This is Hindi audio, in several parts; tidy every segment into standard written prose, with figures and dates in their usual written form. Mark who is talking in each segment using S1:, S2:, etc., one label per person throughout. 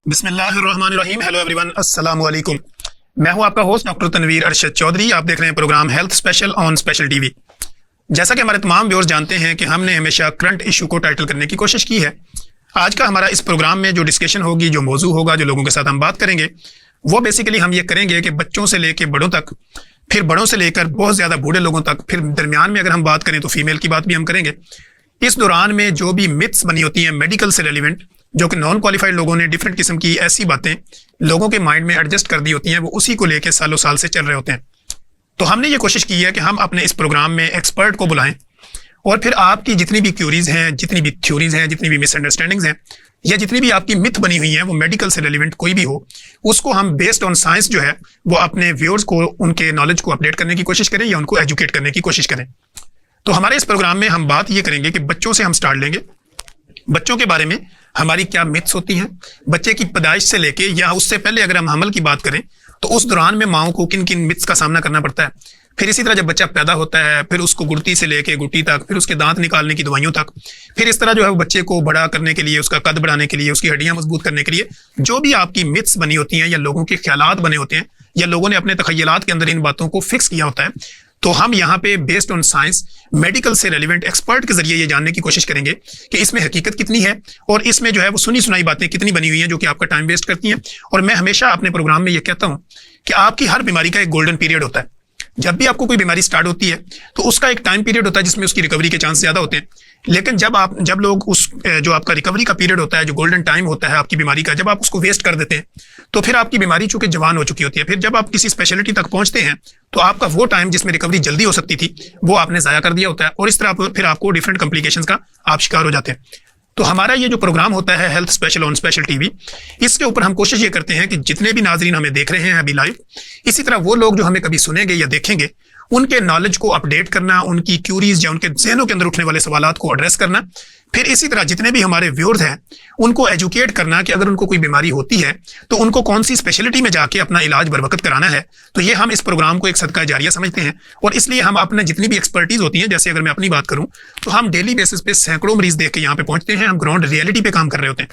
S1: बिस्मिल्लाहिर्रहमानिर्रहीम। हेलो एवरीवन, अस्सलाम वालेकुम। मैं हूं आपका होस्ट डॉक्टर तनवीर अरशद चौधरी। आप देख रहे हैं programme health special on special TV. जैसा कि हमारे तमाम व्यूअर्स जानते हैं कि हमने हमेशा करंट इशू को टाइटल करने की कोशिश की है। आज का हमारा इस प्रोग्राम में जो डिस्कशन होगी, जो मौजू होगा, जो लोगों के साथ हम बात करेंगे, वो बेसिकली हम ये करेंगे कि बच्चों से लेकर बड़ों तक, फिर बड़ों से लेकर बहुत ज़्यादा बूढ़े लोगों तक, फिर दरमियान में अगर हम बात करें तो फीमेल की बात भी हम करेंगे। इस दौरान में जो भी मिथ्स बनी होती हैं मेडिकल से रेलिवेंट, जो कि नॉन क्वालिफाइड लोगों ने डिफरेंट किस्म की ऐसी बातें लोगों के माइंड में एडजस्ट कर दी होती हैं, वो उसी को लेकर सालों साल से चल रहे होते हैं। तो हमने ये कोशिश की है कि हम अपने इस प्रोग्राम में एक्सपर्ट को बुलाएं और फिर आपकी जितनी भी क्यूरीज हैं, जितनी भी थ्योरीज हैं, जितनी भी मिसअंडरस्टैंडिंग्स हैं, या जितनी भी आपकी मिथ बनी हुई हैं, वो मेडिकल से रेलिवेंट कोई भी हो, उसको हम बेस्ड ऑन साइंस जो है वो अपने व्यूअर्स को, उनके नॉलेज को अपडेट करने की कोशिश करें या उनको एजुकेट करने की कोशिश करें। तो हमारे इस प्रोग्राम में हम बात ये करेंगे कि बच्चों से हम स्टार्ट लेंगे। बच्चों के बारे में हमारी क्या मिथ्स होती हैं, बच्चे की पैदाइश से लेके या उससे पहले अगर हम हमल की बात करें तो उस दौरान में माओं को किन किन मिथ्स का सामना करना पड़ता है। फिर इसी तरह जब बच्चा पैदा होता है, फिर उसको गुड़ती से लेके गुट्टी तक, फिर उसके दांत निकालने की दवाइयों तक, फिर इस तरह जो है वो बच्चे को बड़ा करने के लिए, उसका कद बढ़ाने के लिए, उसकी हड्डियां मजबूत करने के लिए जो भी आपकी मिथ्स बनी होती हैं या लोगों के ख्यालात बने होते हैं या लोगों ने अपने तखयलात के अंदर इन बातों को फिक्स किया होता है, तो हम यहाँ पे बेस्ड ऑन साइंस मेडिकल से रेलिवेंट एक्सपर्ट के जरिए ये जानने की कोशिश करेंगे कि इसमें हकीकत कितनी है और इसमें जो है वो सुनी सुनाई बातें कितनी बनी हुई हैं जो कि आपका टाइम वेस्ट करती हैं। और मैं हमेशा अपने प्रोग्राम में ये कहता हूँ कि आपकी हर बीमारी का एक गोल्डन पीरियड होता है। जब भी आपको कोई बीमारी स्टार्ट होती है तो उसका एक टाइम पीरियड होता है जिसमें उसकी रिकवरी के चांस ज्यादा होते हैं। लेकिन जब लोग उस जो आपका रिकवरी का पीरियड होता है, जो गोल्डन टाइम होता है आपकी बीमारी का, जब आप उसको वेस्ट कर देते हैं तो फिर आपकी बीमारी चूंकि जवान हो चुकी होती है, फिर जब आप किसी स्पेशलिटी तक पहुंचते हैं तो आपका वो टाइम जिसमें रिकवरी जल्दी हो सकती थी वो आपने जाया कर दिया होता है और इस तरह फिर आपको डिफरेंट कॉम्प्लिकेशंस का आप शिकार हो जाते हैं। तो हमारा ये जो प्रोग्राम होता है health special on special TV, इसके ऊपर हम कोशिश ये करते हैं कि जितने भी नाजरीन हमें देख रहे हैं अभी लाइव, इसी तरह वो लोग जो हमें कभी सुनेंगे या देखेंगे, उनके नॉलेज को अपडेट करना, उनकी क्यूरीज या उनके ज़हनों के अंदर उठने वाले सवालात को एड्रेस करना, फिर इसी तरह जितने भी हमारे व्यूअर्स हैं उनको एजुकेट करना कि अगर उनको कोई बीमारी होती है तो उनको कौन सी स्पेशलिटी में जाके अपना इलाज बरवकत कराना है। तो ये हम इस प्रोग्राम को एक सदका जारिया समझते हैं और इसलिए हम अपने जितनी भी एक्सपर्टीज होती हैं, जैसे अगर मैं अपनी बात करूं तो हम डेली बेसिस पे सैकड़ों मरीज देख के यहाँ पे पहुंचते हैं, हम ग्राउंड रियलिटी पे काम कर रहे होते हैं।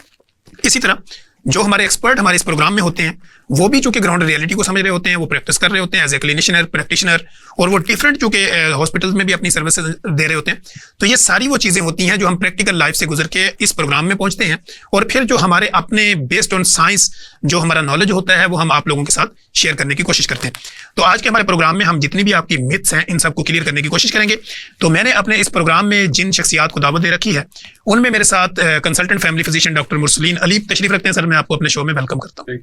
S1: इसी तरह जो हमारे एक्सपर्ट हमारे इस प्रोग्राम में होते हैं वो भी चूंकि ग्राउंड रियलिटी को समझ रहे होते हैं, वो प्रैक्टिस कर रहे होते हैं एज ए क्लिनिशियन प्रैक्टिशनर, और वो डिफरेंट चूंकि हॉस्पिटल्स में भी अपनी सर्विसेज दे रहे होते हैं। तो ये सारी वो चीज़ें होती हैं जो हम प्रैक्टिकल लाइफ से गुजर के इस प्रोग्राम में पहुंचते हैं और फिर जो हमारे अपने बेस्ड ऑन साइंस जो हमारा नॉलेज होता है वो हम आप लोगों के साथ शेयर करने की कोशिश करते हैं। तो आज के हमारे प्रोग्राम में हम जितनी भी आपकी मिथ्स हैं इन सबको क्लियर करने की कोशिश करेंगे। तो मैंने अपने इस प्रोग्राम में जिन शख्सियात को दावत दे रखी है उनमें मेरे साथ consultant family physician doctor Mursaleen Ali तशरीफ रखते हैं। सर, मैं आपको अपने शो में वेलकम करता हूँ।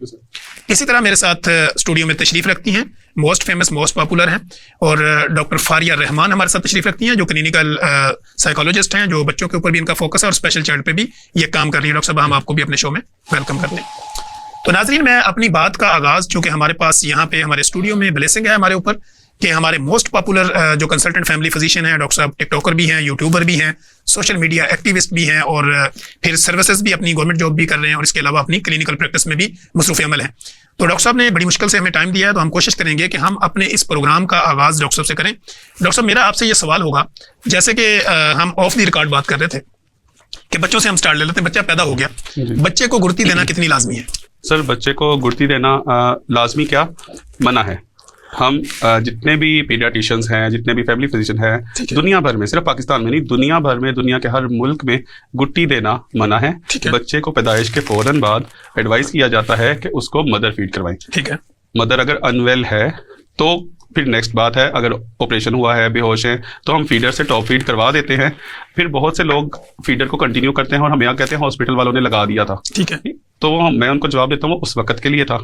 S1: इसी तरह मेरे साथ स्टूडियो में तशरीफ रखती हैं मोस्ट फेमस, मोस्ट पॉपुलर हैं और डॉक्टर फारिया रहमान हमारे साथ तशरीफ रखती हैं जो क्लिनिकल साइकोलॉजिस्ट हैं, जो बच्चों के ऊपर भी इनका फोकस है और स्पेशल चाइल्ड पे भी ये काम कर रही है। डॉक्टर साहब, हम आपको भी अपने शो में वेलकम करते हैं। तो नाजरीन, मैं अपनी बात का आगाज, चूंकि हमारे पास यहाँ पे हमारे स्टूडियो में ब्लेसिंग है हमारे ऊपर कि हमारे मोस्ट पॉपुलर जो कंसल्टेंट फैमिली फिजिशियन हैं डॉक्टर साहब, टिकटॉकर भी हैं, यूट्यूबर भी हैं, सोशल मीडिया एक्टिविस्ट भी हैं और फिर सर्विसेज भी, अपनी गवर्नमेंट जॉब भी कर रहे हैं और इसके अलावा अपनी क्लिनिकल प्रैक्टिस में भी मसरूफ़ अमल हैं। तो डॉक्टर साहब ने बड़ी मुश्किल से हमें टाइम दिया है, तो हम कोशिश करेंगे कि हम अपने इस प्रोग्राम का आगाज़ डॉक्टर साहब से करें। डॉक्टर साहब, मेरा आपसे ये सवाल होगा, जैसे कि हम ऑफ द रिकॉर्ड बात कर रहे थे कि बच्चों से हम स्टार्ट ले लेते हैं। बच्चा पैदा हो गया, बच्चे को गुड़ती देना कितनी लाजमी है?
S2: सर, बच्चे को गुड़ती देना लाजमी क्या, मना है। हम जितने भी पीडियाट्रिशियंस हैं, जितने भी फैमिली फिजिशियन हैं दुनिया भर में, सिर्फ पाकिस्तान में नहीं दुनिया भर में, दुनिया के हर मुल्क में गुट्टी देना मना है। बच्चे को पैदाइश के फौरन बाद एडवाइस किया जाता है कि उसको मदर फीड करवाएं। ठीक है। मदर अगर अनवेल है तो फिर नेक्स्ट बात है, अगर ऑपरेशन हुआ है, बेहोश है, तो हम फीडर से टॉप फीड करवा देते हैं। फिर बहुत से लोग फीडर को कंटिन्यू करते हैं और हम यहाँ कहते हैं हॉस्पिटल वालों ने लगा दिया था। ठीक है। तो मैं उनको जवाब देता हूँ उस वक्त के लिए था,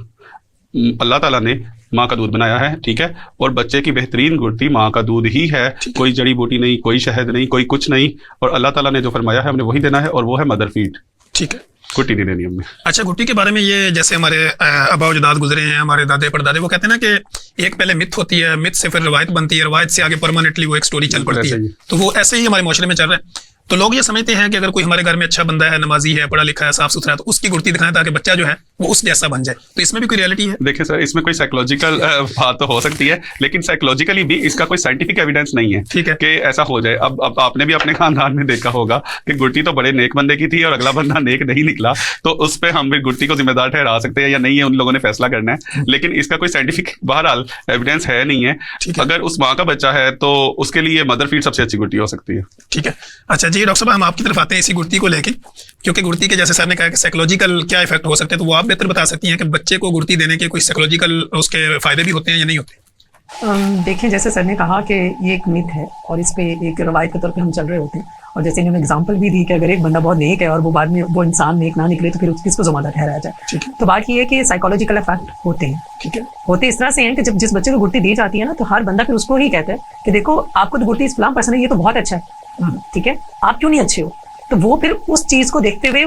S2: अल्लाह ताला ने माँ का दूध बनाया है, ठीक है, और बच्चे की बेहतरीन गुड़ती माँ का दूध ही है, कोई जड़ी बूटी नहीं, कोई शहद नहीं, कोई कुछ नहीं, और अल्लाह ताला ने जो फरमाया है हमने वही देना है और वो है मदर फीड। ठीक है, गुट्टी नहीं देनी हमने।
S1: अच्छा, गुट्टी के बारे में ये जैसे हमारे आबा अजदाद गुजरे हैं, हमारे दादे परदादे, वो कहते हैं ना कि एक पहले मिथ होती है, मिथ से फिर रवायत बनती है, रवायत से आगे परमानेंटली वो एक स्टोरी चल पड़ती है। तो वो ऐसे ही हमारे माशरे में चल रहा है। तो लोग ये समझते हैं कि अगर कोई हमारे घर में अच्छा बंदा है, नमाजी है, पढ़ा लिखा है, साफ सुथरा है, तो उसकी गुड़ती दिखाएं ताकि बच्चा जो है वो उस जैसा बन जाए, तो इसमें भी कोई रियलिटी है?
S2: देखिए सर, इसमें कोई साइकोलॉजिकल बात तो हो सकती है, लेकिन साइकोलॉजिकली भी इसका कोई साइंटिफिक एविडेंस नहीं है,
S1: ठीक है,
S2: कि ऐसा हो जाए। अब आपने भी अपने खानदान में देखा होगा कि गुट्टी तो बड़े नेक बंदे की थी और अगला बंदा नेक नहीं निकला, तो उस पर हम भी गुट्टी को जिम्मेदार ठहरा सकते हैं या नहीं है, उन लोगों ने फैसला करना है। लेकिन इसका कोई साइंटिफिक बहरहाल एविडेंस है नहीं है। अगर उस माँ का बच्चा है तो उसके लिए मदर फीड सबसे अच्छी गुट्टी हो सकती है।
S1: ठीक है। अच्छा जी डॉक्टर साहब, हम आपकी तरफ आते हैं इसी गुर्ती को लेके, क्योंकि गुर्ती के जैसे सर ने कहा कि साइकोलॉजिकल क्या इफेक्ट हो सकते हैं, तो वो आप बेहतर बता सकती हैं कि बच्चे को गुर्ती देने के कोई साइकोलॉजिकल उसके फायदे भी होते हैं या नहीं होते?
S3: देखिए, जैसे सर ने कहा कि ये एक मिथ है और इस पे एक रवायत के तौर पे हम चल रहे होते हैं, और जैसे इन्होंने एग्जांपल भी दी कि अगर एक बंदा बहुत नेक है और वो बाद में वो इंसान नेक ना निकले तो फिर किसको ज़िम्मेदार ठहराया जाए। तो बात ये है कि साइकोलॉजिकल इफेक्ट होते हैं, ठीक है, होते इस तरह से हैं कि जब जिस बच्चे को गुर्ती दी जाती है ना, तो हर बंदा फिर उसको ही कहता है कि देखो आपको तो गुर्ती इस्लाम पसंद है, ये तो बहुत अच्छा है, ठीक है, आप क्यों नहीं अच्छे हो। तो वो फिर उस चीज को देखते हुए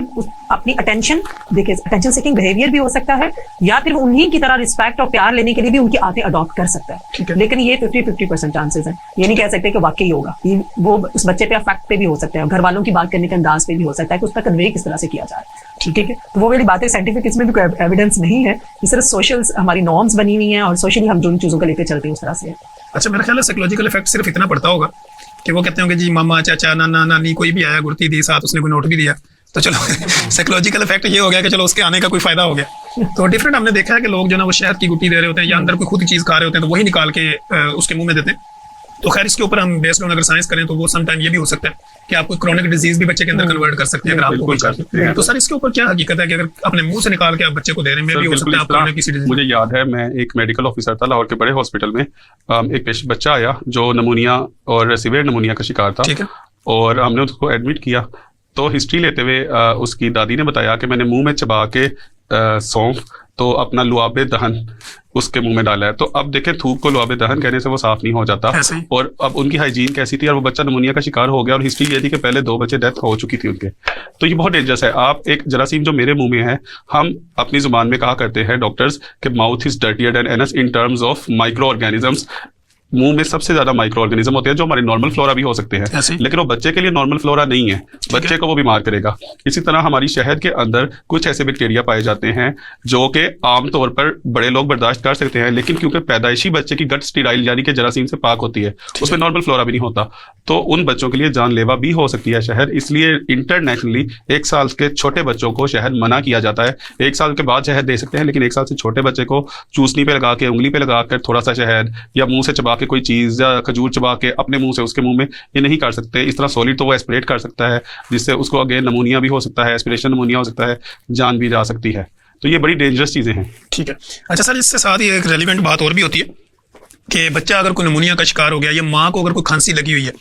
S3: अपनी अटेंशन, देखिए अटेंशन सीकिंग बिहेवियर भी हो सकता है, या फिर वो उन्हीं की तरह रिस्पेक्ट और प्यार लेने के लिए भी उनकी आदतें अडॉप्ट कर सकता है। लेकिन ये 50-50% चांसेस हैं, ये नहीं कह सकते कि वाकई होगा। ये वो उस बच्चे पे अफेक्ट पे भी हो सकता है, घर वालों की बात करने के अंदाज पे भी हो सकता है कि उसका कन्वे किस तरह से किया जाए, ठीक है। तो वो वाली बातें साइंटिफिक इसमें भी कोई एविडेंस नहीं है, इस तरह सोशल हमारी नॉर्म्स बनी हुई हैं और सोशली हम जो चीज़ों को लेकर चलते हैं उस तरह से।
S1: अच्छा, मेरा ख्याल है साइकोलॉजिकल इफेक्ट सिर्फ इतना पड़ता होगा कि वो कहते होंगे जी मामा चाचा नाना नानी कोई भी आया गुर्ती दी, साथ उसने कोई नोट भी दिया, तो चलो साइकोलॉजिकल इफेक्ट ये हो गया कि चलो उसके आने का कोई फायदा हो गया। तो डिफरेंट हमने देखा है कि लोग जो ना वो शहद की गुट्टी दे रहे होते हैं या अंदर कोई खुद की चीज़ खा रहे होते हैं तो वही निकाल के उसके मुंह में देते हैं। तो खैर इसके ऊपर हम बेस्ड ऑन अगर साइंस करें तो वो सम टाइम ये भी हो सकता है कि आप कोई क्रॉनिक डिजीज भी बच्चे के अंदर कन्वर्ट कर सकते हैं अगर आपको कोई चाहिए। तो सर इसके ऊपर क्या हकीकत है कि अगर अपने मुंह से निकाल के आप बच्चे को दे रहे हैं, भी हो सकता है आप क्रॉनिक किसी डिजीज।
S2: मुझे याद है, मैं एक मेडिकल ऑफिसर था लाहौर के बड़े हॉस्पिटल में, एक बच्चा आया जो नमूनिया और सीवियर नमूनिया का शिकार था,
S1: ठीक है,
S2: और हमने उसको एडमिट किया। तो हिस्ट्री लेते हुए उसकी दादी ने बताया कि मैंने मुंह में चबा के सौंफ तो अपना लुआबे दहन उसके मुंह में डाला है। तो अब देखें, थूक को लुआबे दहन कहने से वो साफ नहीं हो जाता, और अब उनकी हाइजीन कैसी थी, और वो बच्चा नमूनिया का शिकार हो गया, और हिस्ट्री ये थी कि पहले 2 बच्चे डेथ हो चुकी थी उनके। तो ये बहुत डेंजरस है। आप एक जरासीम जो मेरे मुंह में है, हम अपनी जुबान में कहा करते हैं डॉक्टर्स कि mouth is dirtier than anus in terms of microorganisms. मुंह में सबसे ज्यादा माइक्रो ऑर्गेनिज्म होते हैं जो हमारे नॉर्मल फ्लोरा भी हो सकते हैं, लेकिन वो बच्चे के लिए नॉर्मल फ्लोरा नहीं है, बच्चे को वो बीमार करेगा। इसी तरह हमारी शहद के अंदर कुछ ऐसे बैक्टीरिया पाए जाते हैं जो कि आमतौर पर बड़े लोग बर्दाश्त कर सकते हैं, लेकिन क्योंकि पैदाइशी बच्चे की गट स्टीराइल यानी कि जरासीम से पाक होती है, उसमें नॉर्मल फ्लोरा भी नहीं होता, तो उन बच्चों के लिए जानलेवा भी हो सकती है शहद। इसलिए इंटरनेशनली 1 साल के छोटे बच्चों को शहद मना किया जाता है। 1 साल के बाद शहद दे सकते हैं, लेकिन 1 साल से छोटे बच्चे को चूसनी पे लगा के, उंगली पे लगा कर थोड़ा सा शहद, या मुंह से चबा के कोई चीज़, या खजूर चबा के अपने मुंह से उसके मुंह में, ये नहीं कर सकते। इस तरह सॉलिड तो वो एस्पिरेट कर सकता है, जिससे उसको अगेन नमूनिया भी हो सकता है, एस्पिरेशन नमूनिया हो सकता है, जान भी जा सकती है। तो ये बड़ी डेंजरस चीज़ें हैं।
S1: ठीक है। अच्छा सर, इससे साथ ही एक रेलिवेंट बात और भी होती है कि बच्चा अगर कोई नमूनिया का शिकार हो गया या माँ को अगर कोई खांसी लगी हुई है,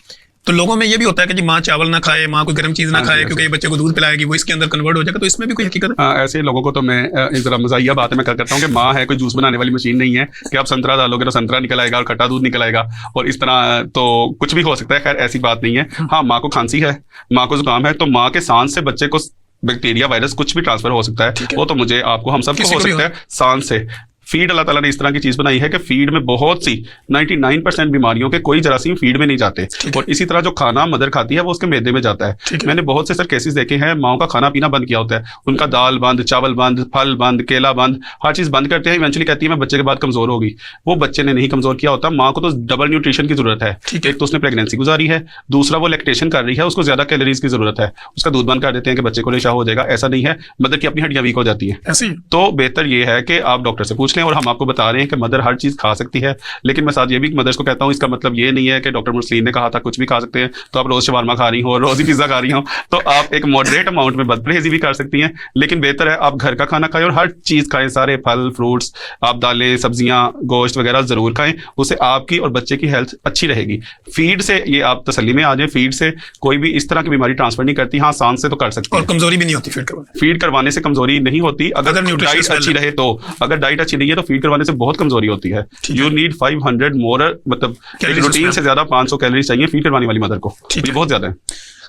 S1: तो लोगों में ये भी होता है कि जी माँ चावल ना खाए, माँ कोई गर्म चीज़ ना खाए, क्योंकि ये बच्चे को दूध पिलाएगी, वो इसके अंदर कन्वर्ट हो जाएगा। तो इसमें भी कोई हकीकत है?
S2: ऐसे लोगों को तो मैं जरा मजाहिया बात मैं करता हूँ कि माँ है, कोई जूस बनाने वाली मशीन नहीं है कि आप संतरा डालोगे तो संतरा निकल आएगा और खट्टा दूध निकल आएगा, और इस तरह तो कुछ भी हो सकता है। खैर ऐसी बात नहीं है। हाँ, माँ को खांसी है, माँ को जुकाम है, तो माँ के सांस से बच्चे को बैक्टीरिया वायरस कुछ भी ट्रांसफर हो सकता है। वो तो मुझे आपको हम सबको हो सकता है सांस से। फीड अल्लाह ताला ने इस तरह की चीज़ बनाई है कि फीड में बहुत सी 99% बीमारियों के कोई जरासीम फीड में नहीं जाते, और इसी तरह जो खाना मदर खाती है वो उसके मैदे में जाता है। मैंने बहुत से सर केसेस देखे हैं, माओ का खाना पीना बंद किया होता है, उनका दाल बंद, चावल बंद, फल बंद, केला बंद, हर चीज़ बंद करते हैं। इवेंचुअली कहती है मैं बच्चे के बाद कमज़ोर होगी। वो बच्चे ने नहीं कमज़ोर किया होता, माँ को तो डबल न्यूट्रिशन की ज़रूरत है। एक तो उसने प्रेगनेंसी गुजारी है, दूसरा वो लैक्टेशन कर रही है, उसको ज़्यादा कैलोरीज की ज़रूरत है। उसका दूध बंद कर देते हैं कि बच्चे को रेशा हो जाएगा, ऐसा नहीं है, मदर की अपनी हड्डियाँ वीक हो जाती हैं। तो बेहतर ये है कि आप डॉक्टर से पूछ लें, और हम आपको बता कि मदर हर चीज खा सकती है। लेकिन मैं साथ ये भी मदर्स को कहता हूँ, इसका मतलब ये नहीं है कि डॉक्टर मुस्लिम ने कहा था कुछ भी खा सकते हैं तो आप रोज शवारमा खा रही हो, रोज ही पिज्जा खा रही हो। तो आप एक मॉडरेट अमाउंट में बदपरहेजी भी कर सकती हैं, लेकिन बेहतर है आप घर का खाना खाएं और हर चीज खाएं, सारे फल फ्रूट्स, आप दालें सब्जियां गोश्त वगैरह जरूर खाएं, उससे आपकी और बच्चे की हेल्थ अच्छी रहेगी। फीड से ये आप तसल्ली में आ जाए, फीड से कोई भी इस तरह की बीमारी ट्रांसफर नहीं करती। हाँ, सांस से तो कर सकते हैं,
S1: और कमजोरी भी नहीं होती
S2: फीड करवाने से कमजोरी नहीं होती, अगर डाइट अच्छी रहे तो। अगर डाइट अच्छी नहीं है तो फीड करवाने से बहुत कमजोरी होती है। यू नीड 500 मोर, मतलब रूटीन से ज्यादा 500 कैलोरीज चाहिए फीड करवाने वाली मदर को, ये बहुत ज्यादा है।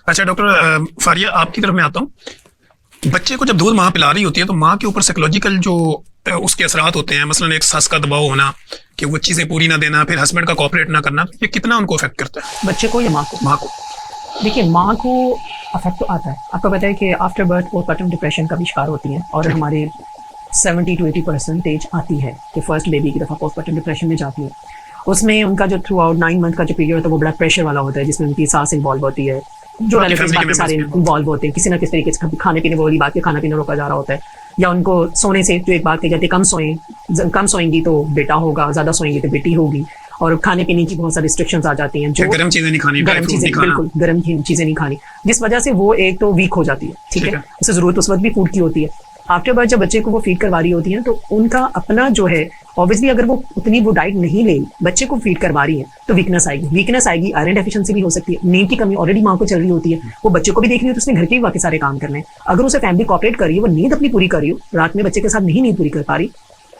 S1: अच्छा डॉक्टर फारिया, आपकी तरफ में आता हूँ। बच्चे को जब दूध माँ पिला रही होती है तो माँ के ऊपर साइकोलॉजिकल जो उसके असरात होते हैं, मसलन एक सस का दबाव होना कि वो चीजें पूरी ना देना, फिर हस्बैंड का कोऑपरेट ना करना, ये कितना उनको अफेक्ट करता है?
S3: बच्चे को या माँ को?
S1: माँ को।
S3: देखिए, माँ को अफेक्ट तो आता है। आपको पता है कि आफ्टर बर्थ वो पर्टम डिप्रेशन का भी शिकार होती है, और हमारे 70-80% आती है कि फर्स्ट बेबी की दफ़ा पोस्टपार्टम डिप्रेशन में जाती है। उसमें उनका जो थ्रू आउट 9 मंथ का जो पीरियड होता है वो ब्लड प्रेशर वाला होता है, जिसमें उनकी सांस इन्वॉल्व होती है, जो रिलेटिव्स बाकी सारे इन्वॉल्व होते हैं, किसी ना किसी तरीके से खाने पीने वाली बात के खाना पीना रोका जा रहा होता है, या उनको सोने से जो एक बात कही जाती है कम सोएंगी तो बेटा होगा, ज़्यादा सोएंगी तो बेटी होगी, और खाने पीने की बहुत सारी रिस्ट्रिक्शंस आ जाती हैं, जो
S1: गर्म चीजें नहीं खानी,
S3: बिल्कुल गर्म चीज़ें नहीं खानी, जिस वजह से वो एक तो वीक हो जाती है, ठीक है, उसे ज़रूरत उस वक्त भी फूड की होती है। आफ्टर बर्थ जब बच्चे को वो फीड करवा रही होती है तो उनका अपना जो है ऑब्वियसली अगर वो उतनी वो डाइट नहीं ले बच्चे को फीड करवा रही है तो वीकनेस आएगी, आयरन डेफिशिएंसी भी हो सकती है, नींद की कमी ऑलरेडी माँ को चल रही होती है, वो बच्चे को भी देख रही है तो उसने घर के भी बाकी सारे काम करने हैं। अगर उसे फैमिली कॉपरेट कर रही है, वो नींद अपनी पूरी कर रही हो, रात में बच्चे के साथ नहीं नींद पूरी कर पा रही,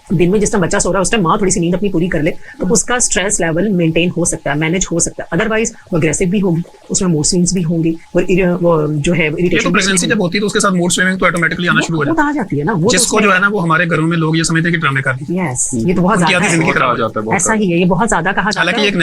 S3: दिन में जिस टाइम बच्चा सो रहा है उस टाइम माँ थोड़ी सी नींद अपनी पूरी कर ले तो उसका स्ट्रेस लेवल मेंटेन हो सकता है, मैनेज हो सकता है। अदरवाइज वो अग्रेसिव भी होगी, उसमें मूड स्विंग्स भी होंगे, वो जो है इरिटेशन
S1: प्रेगनेंसी जब होती है तो उसके साथ मूड स्विंग तो ऑटोमेटिकली आना शुरू हो
S3: आ जाती है ना, वो
S1: जिसको जो है ना वो हमारे घरों में लोग ये समझते हैं कि ड्रामे कर रही है।
S3: यस, ये तो बहुत ज्यादा
S1: जिंदगी खराब हो जाता
S2: है,
S3: ऐसा ही है, ये बहुत ज्यादा कहा जाता है,
S1: हालांकि एक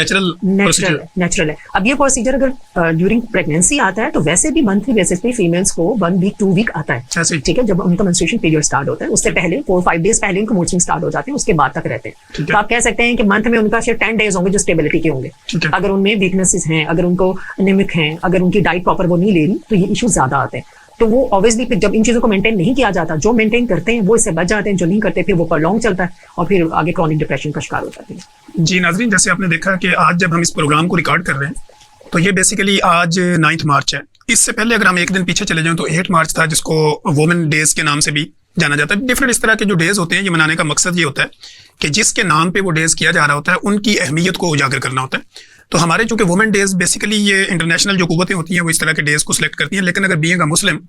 S3: नेचुरल है। अब ये प्रोसीजर अगर ड्यूरिंग प्रेगनेंसी आता है तो वैसे भी मंथली बेसिस पे फीमेल्स को 1 वीक 2 वीक आता है, ठीक है, जब उनका मेंस्ट्रुएशन पीरियड स्टार्ट होता है उससे पहले 4-5 डेज पहले उनको मूड स्विंग स्टार्ट हो जाते हैं, उसके बाद तक रहते हैं। तो आप कह सकते हैं कि मंथ में उनका सिर्फ 10 डेज होंगे जो स्टेबिलिटी के होंगे। अगर उनमें वीकनेसेस हैं, अगर उनको एनीमिक हैं, अगर उनकी डाइट प्रॉपर वो नहीं ले रही तो ये इश्यूज ज्यादा आते हैं। तो वो ऑब्वियसली फिर जब इन चीजों को मेंटेन नहीं किया जाता, जो मेंटेन करते हैं वो इससे बच जाते हैं, जो नहीं करते फिर वो प्रॉन्ग चलता है और फिर आगे क्रॉनिक डिप्रेशन का शिकार हो जाते हैं।
S1: जी नाजरीन, जैसे आपने देखा कि आज जब हम इस प्रोग्राम को रिकॉर्ड कर रहे हैं तो ये बेसिकली आज 9 मार्च है। इससे पहले अगर हम एक दिन पीछे चले जाएं तो 8 मार्च था, जिसको वुमेन डेज के नाम से भी जाना जाता है। डिफरेंट इस तरह के जो डेज होते हैं ये मनाने का मकसद ये होता है कि जिसके नाम पे वो डेज किया जा रहा होता है उनकी अहमियत को उजागर करना होता है। तो हमारे चूंकि वुमेन डेज बेसिकली ये इंटरनेशनल जो कुव्वतें होती हैं वो इस तरह के डेज को सिलेक्ट करती हैं, लेकिन अगर बीइंग अ मुस्लिम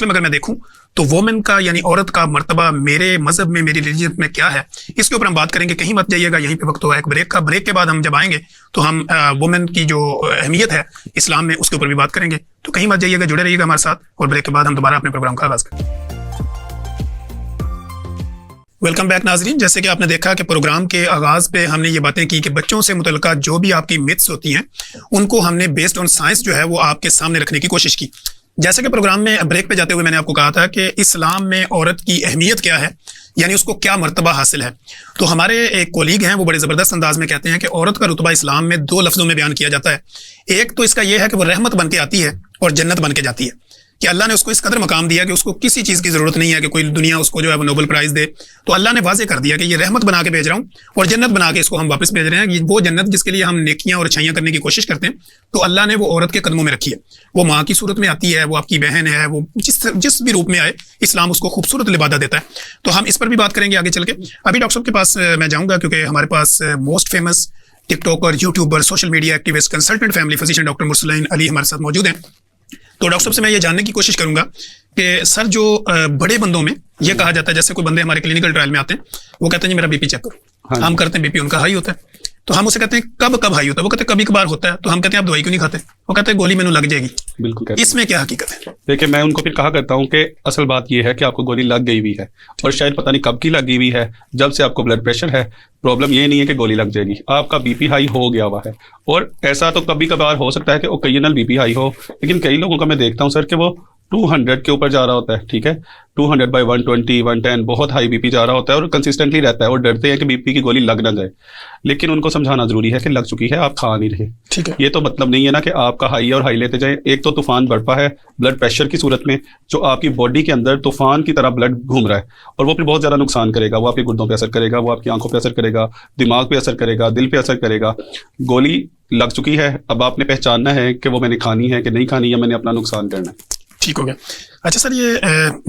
S1: अगर मैं देखूं तो वुमेन का यानी औरत का मर्तबा मेरे मजहब में, मेरी रिलीजन में क्या है, इसके ऊपर हम बात करेंगे। कहीं मत जाइएगा, यहीं पे वक्त हुआ है एक ब्रेक का। ब्रेक के बाद हम जब आएंगे तो हम वुमेन की जो अहमियत है इस्लाम में उसके ऊपर भी बात करेंगे। तो कहीं मत जाइएगा, जुड़े रहिएगा हमारे साथ और ब्रेक के बाद हम दोबारा अपने प्रोग्राम का आगाज करेंगे। वेलकम बैक नाजरीन, जैसे कि आपने देखा कि प्रोग्राम के आगाज़ पे हमने ये बातें की कि बच्चों से मुतल्लिका जो भी आपकी मिथ्स होती हैं उनको हमने बेस्ड ऑन साइंस जो है वो आपके सामने रखने की कोशिश की। जैसे कि प्रोग्राम में ब्रेक पे जाते हुए मैंने आपको कहा था कि इस्लाम में औरत की अहमियत क्या है, यानी उसको क्या मर्तबा हासिल है। तो हमारे एक कोलीग हैं वो बड़े ज़बरदस्त अंदाज में कहते हैं कि औरत का रुतबा इस्लाम में 2 लफ्ज़ों में बयान किया जाता है। एक तो इसका यह है कि वो रहमत बन के आती है और जन्नत बन के जाती है, कि अल्लाह ने उसको इस कदर मकाम दिया कि उसको किसी चीज़ की ज़रूरत नहीं है कि कोई दुनिया उसको जो है वो नोबल प्राइज़ दे। तो अल्लाह ने वाज़े कर दिया कि ये रहमत बना के भेज रहा हूँ और जन्नत बना के इसको हम वापस भेज रहे हैं। वो जन्नत जिसके लिए हम नेकियां और अच्छाइयाँ करने की कोशिश करते हैं तो अल्लाह ने वो औरत के कदमों में रखी है। वो माँ की सूरत में आती है, वो आपकी बहन है, वो जिस भी रूप में आए इस्लाम उसको खूबसूरत लिबादा देता है। तो हम इस पर भी बात करेंगे आगे चल के। अभी डॉक्टर साहब के पास मैं जाऊँगा क्योंकि हमारे पास most famous TikToker, YouTuber, social media activist, consultant family physician doctor Mursaleen Ali हमारे साथ मौजूद हैं। तो डॉक्टर साहब से मैं ये जानने की कोशिश करूंगा कि सर जो बड़े बंदों में ये कहा जाता है, जैसे कोई बंदे हमारे क्लिनिकल ट्रायल में आते हैं वो कहते हैं जी मेरा बीपी चेक करो, हम करते हैं बीपी उनका हाई होता है, तो हम उसे कहते हैं कब हाई होता है, वो कहते हैं कभी कभार होता है, तो हम कहते हैं आप दवाई क्यों नहीं खाते, वो कहते हैं गोली मैंने लग जाएगी।
S2: बिल्कुल,
S1: इसमें क्या हकीकत है?
S2: देखिए, मैं उनको फिर कहा करता हूँ कि असल बात यह है कि आपको गोली लग गई हुई है और शायद पता नहीं कब की लगी हुई है। जब से आपको ब्लड प्रेशर है, प्रॉब्लम ये नहीं है कि गोली लग जाएगी, आपका बीपी हाई हो गया हुआ है। और ऐसा तो कभी कभार हो सकता है कि ओकेजनल बीपी हाई हो, लेकिन कई लोगों का मैं देखता हूँ सर कि वो 200 के ऊपर जा रहा होता है, ठीक है, 200/120 110 बहुत हाई बीपी जा रहा होता है और कंसिस्टेंटली रहता है और डरते हैं कि बीपी की गोली लग ना जाए। लेकिन उनको समझाना जरूरी है कि लग चुकी है, आप खा नहीं रहे,
S1: ठीक है।
S2: ये तो मतलब नहीं है ना कि आपका हाई और हाई लेते जाएं। एक तो तूफान बढ़पा है ब्लड प्रेशर की सूरत में, जो आपकी बॉडी के अंदर तूफान की तरह ब्लड घूम रहा है और वो फिर बहुत ज़्यादा नुकसान करेगा। वो आपके गुर्दों पे असर करेगा, वो आपकी आंखों पे असर करेगा, दिमाग पे असर करेगा, दिल पे असर करेगा। गोली लग चुकी है, अब आपने पहचानना है कि वो मैंने खानी है कि नहीं खानी, या मैंने अपना नुकसान करना है।
S1: ठीक हो गया। अच्छा सर, ये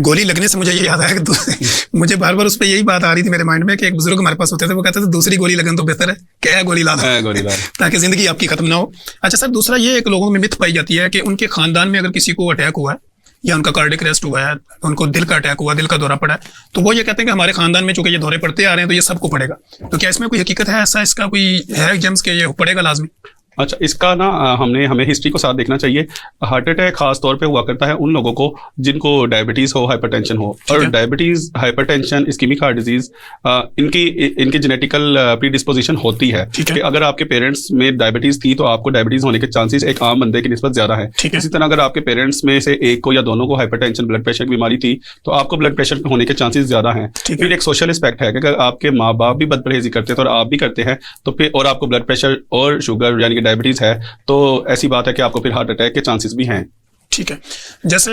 S1: गोली लगने से मुझे ये याद आया कि मुझे बार बार उस पर यही बात आ रही थी मेरे माइंड में कि एक बुजुर्ग हमारे पास होते थे, वो कहते थे दूसरी गोली लगन तो बेहतर है क्या है गोली ला ताकि जिंदगी आपकी खत्म ना हो। अच्छा सर, दूसरा ये एक लोगों में मिथ पाई जाती है कि उनके खानदान में अगर किसी को अटैक हुआ है या उनका कार्डियक अरेस्ट हुआ है, उनको दिल का अटैक हुआ, दिल का दौरा पड़ा है, तो वो ये कहते हैं कि हमारे खानदान में चूंकि ये दौरे पड़ते आ रहे हैं तो ये सबको पड़ेगा। तो क्या इसमें कोई हकीकत है, ऐसा इसका कोई है जेम्स के ये पड़ेगा लाजमी?
S2: अच्छा, इसका ना हमें हिस्ट्री को साथ देखना चाहिए। हार्ट अटैक खास तौर पे हुआ करता है उन लोगों को जिनको डायबिटीज हो, हाइपरटेंशन हो, और diabetes, hypertension, ischaemic heart disease, इनकी जेनेटिकल प्रीडिस्पोजिशन होती है कि अगर आपके पेरेंट्स में डायबिटीज थी तो आपको डायबिटीज होने के चांसेस एक आम बंदे की निस्बत ज्यादा है। इसी तरह अगर आपके पेरेंट्स में से एक को या दोनों को हाइपरटेंशन, ब्लड प्रेशर की बीमारी थी तो आपको ब्लड प्रेशर होने के चांसेस ज्यादा हैं। फिर एक सोशल एस्पेक्ट है कि अगर आपके माँ बाप भी बदपरहेजी करते हैं तो और आप भी करते हैं तो फिर, और आपको ब्लड प्रेशर और शुगर यानी कि डायबिटीज है, तो ऐसी बात है कि आपको फिर हार्ट अटैक के चांसेस भी हैं।
S1: ठीक है, जैसे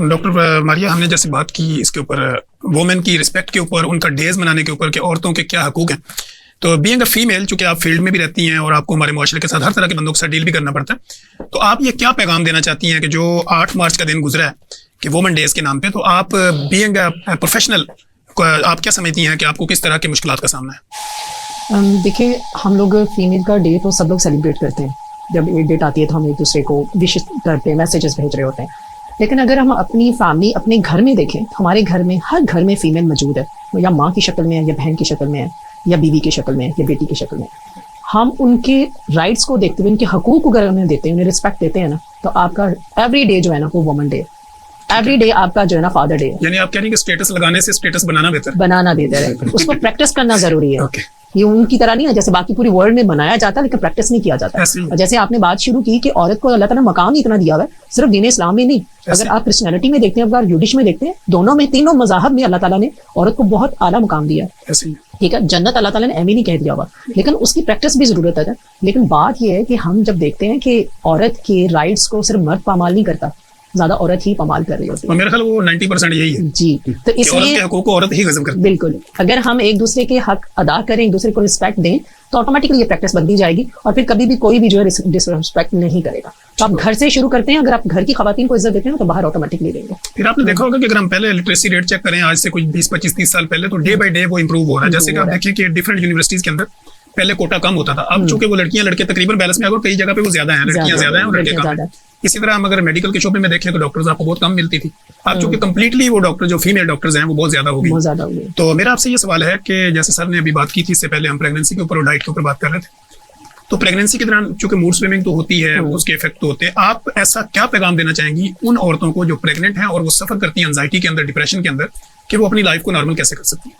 S1: डॉक्टर मारिया, हमने जैसे बात की इसके ऊपर वुमेन की रिस्पेक्ट के ऊपर, उनका डेज मनाने के ऊपर कि औरतों के क्या हकूक हैं। तो बीइंग अ फीमेल, चूंकि आप फील्ड में भी रहती हैं और आपको हमारे मुआशरे के साथ हर तरह के बंदों के साथ डील भी करना पड़ता है, तो आप ये क्या पैगाम देना चाहती हैं कि जो 8 मार्च का दिन गुजरा है कि वुमेन डेज के नाम पे, तो आप बीइंग अ प्रोफेशनल आप क्या समझती हैं कि आपको किस तरह की मुश्किलात का सामना है?
S3: देखिए, हम लोग फीमेल का डे तो सब लोग सेलिब्रेट करते हैं। जब एक डेट आती है तो हम एक दूसरे को विश करते हैं, मैसेजेस भेज रहे होते हैं। लेकिन अगर हम अपनी फैमिली, अपने घर में देखें, हमारे घर में हर घर में फीमेल मौजूद है, या माँ की शक्ल में है, या बहन की शक्ल में है, या बीवी की शक्ल में है, या बेटी की शक्ल में। हम उनके राइट्स को देखते हुए, उनके हकूक को अगर उन्हें देते हैं, उन्हें रिस्पेक्ट देते हैं ना, तो आपका एवरी डे जो है ना वो वुमन डे, एवरी डे आपका जो है ना फादर डे।
S1: यानी आप कह रही हैं कि स्टेटस लगाने से स्टेटस बनाना बेहतर
S3: है। उसको प्रैक्टिस करना जरूरी है।
S1: okay.
S3: ये उनकी तरह नहीं है जैसे बाकी पूरी वर्ल्ड में बनाया जाता है लेकिन प्रैक्टिस नहीं किया जाता। और जैसे आपने बात शुरू की कि औरत को अल्लाह ताला ने मकाम इतना दिया हुआ है, सिर्फ दीन इस्लाम में नहीं, अगर आप क्रिश्चियनिटी में देखते हैं, अगर यूडिश में देखते हैं, दोनों में, तीनों मज़ाहब में अल्लाह ताला ने औरत को बहुत आला मुकाम दिया है। ठीक है, जन्नत अल्लाह ताला ने एम ही नहीं कह दिया हुआ, लेकिन उसकी प्रैक्टिस भी जरूरत है। लेकिन बात यह है कि हम जब देखते हैं कि औरत के राइट्स को सिर्फ मर्द पामाल नहीं करता, ज्यादा औरत ही पमाल कर रही होती है।
S1: मेरा ख्याल वो 90% यही है
S3: जी। तो इसलिए
S1: हकूक को औरत ही गज़ब करती है।
S3: बिल्कुल, अगर हम एक दूसरे के हक अदा करें, एक दूसरे को रिस्पेक्ट दें, तो ऑटोमेटिकली ये प्रैक्टिस बनती जाएगी और फिर कभी भी कोई भी जो है डिसरिस्पेक्ट नहीं करेगा। तो आप घर से शुरू करते हैं, अगर आप घर की खवातीन को इज्जत देते हैं तो बाहर ऑटोमेटिकली देंगे।
S1: फिर आपने देखा होगा कि अगर हम पहले लिटरेसी रेट चेक करें आज से कुछ 20-25-30 साल पहले, तो डे बाय डे वो इंप्रूव हो रहा है। जैसे कि आप देखें कि डिफरेंट यूनिवर्सिटीज के अंदर पहले कोटा कम होता था, अब चूंकि वो लड़कियां लड़के तकरीबन बैलेंस में, अगर कई जगह पे वो ज्यादा है, लड़कियां ज्यादा हैं और लड़के कम हैं। इसी तरह हम अगर मेडिकल के शोबे में देखें तो डॉक्टर्स आपको बहुत कम मिलती थी, अब चूंकि कंप्लीटली वो डॉक्टर जो फीमेल डॉक्टर्स हैं वो बहुत ज्यादा हो गई। तो मेरा आपसे ये सवाल है कि जैसे सर ने अभी बात की थी, इससे पहले हम प्रेगनेंसी के ऊपर और डाइट के ऊपर बात कर रहे थे, तो प्रेगनेंसी के दौरान चूंकि मूड स्विंगिंग तो होती है, उसके इफेक्ट तो होते हैं, आप ऐसा क्या पैगाम देना चाहेंगी उन औरतों को जो प्रेग्नेंट हैं और वो सफर करती हैं एंजाइटी के अंदर, डिप्रेशन के अंदर, कि वो अपनी लाइफ को नॉर्मल कैसे कर सकती है?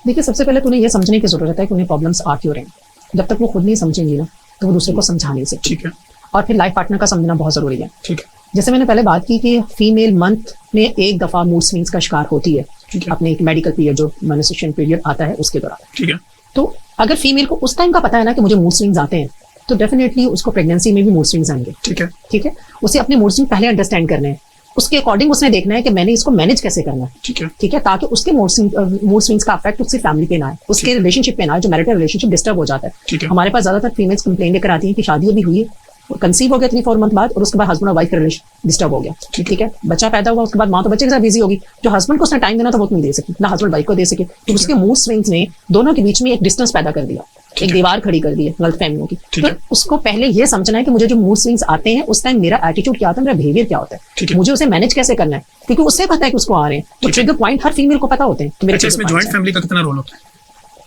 S3: देखिए, सबसे पहले तो उन्हें यह समझने की जरूरत है कि उन्हें प्रॉब्लम्स आ क्यों रहे हैं। जब तक वो खुद नहीं समझेंगी ना तो वो दूसरे को समझा नहीं सकती।
S1: ठीक है।
S3: और फिर लाइफ पार्टनर का समझना बहुत जरूरी है।
S1: ठीक है।
S3: जैसे मैंने पहले बात की कि फीमेल मंथ में एक दफा मूड स्विंग्स का शिकार होती है, अपने एक मेडिकल पीरियड जो मेंस्ट्रुएशन पीरियड आता है उसके दौरान।
S1: ठीक है।
S3: तो अगर फीमेल को उस टाइम का पता है ना कि मुझे मूड स्विंग्स आते हैं, तो डेफिनेटली उसको प्रेगनेंसी में भी मूड स्विंग्स आएंगे।
S1: ठीक है।
S3: ठीक है, उसे अपने मूड स्विंग पहले अंडरस्टैंड करने हैं, उसके अकॉर्डिंग उसने देखना है कि मैंने इसको मैनेज कैसे करना है।
S1: ठीक है।
S3: ठीक है, ताकि उसके मूड स्विंग्स का इफेक्ट उसकी फैमिली पे ना आए, उसके रिलेशनशिप पे ना आए, जो मैरिटल रिलेशनशिप डिस्टर्ब हो जाता है।
S1: ठीक है।
S3: हमारे पास ज्यादातर फीमेल्स कंप्लेन लेकर आती हैं कि शादी अभी हुई है, कंसीव हो गया 3-4 मंथ बाद, और उसके बाद हस्बैंड और वाइफ का रिलेशन डिस्टर्ब हो गया। ठीक है, बच्चा पैदा हुआ, उसके बाद माँ तो बच्चे के साथ बिजी होगी, जो हस्बैंड को उसने टाइम देना था वो नहीं दे सकी, ना हस्बैंड वाइफ को दे सके, तो उसके मूड स्विंग्स ने दोनों के बीच में एक डिस्टेंस पैदा कर दिया, एक दीवार खड़ी कर दी है गलत फहमियों की। तो उसको पहले ये समझना है कि मुझे जो मूड स्विंग्स आते हैं उस टाइम मेरा एटीट्यूड क्या होता है, मेरा बिहेवियर क्या होता है, मुझे उसे मैनेज कैसे करना है, क्योंकि उससे पता है कि उसको आ रहे हैं। तो ट्रिगर पॉइंट हर फीमेल को पता होते हैं।
S1: अच्छा, इसमें ज्वाइंट फैमिली का कितना रोल होता है?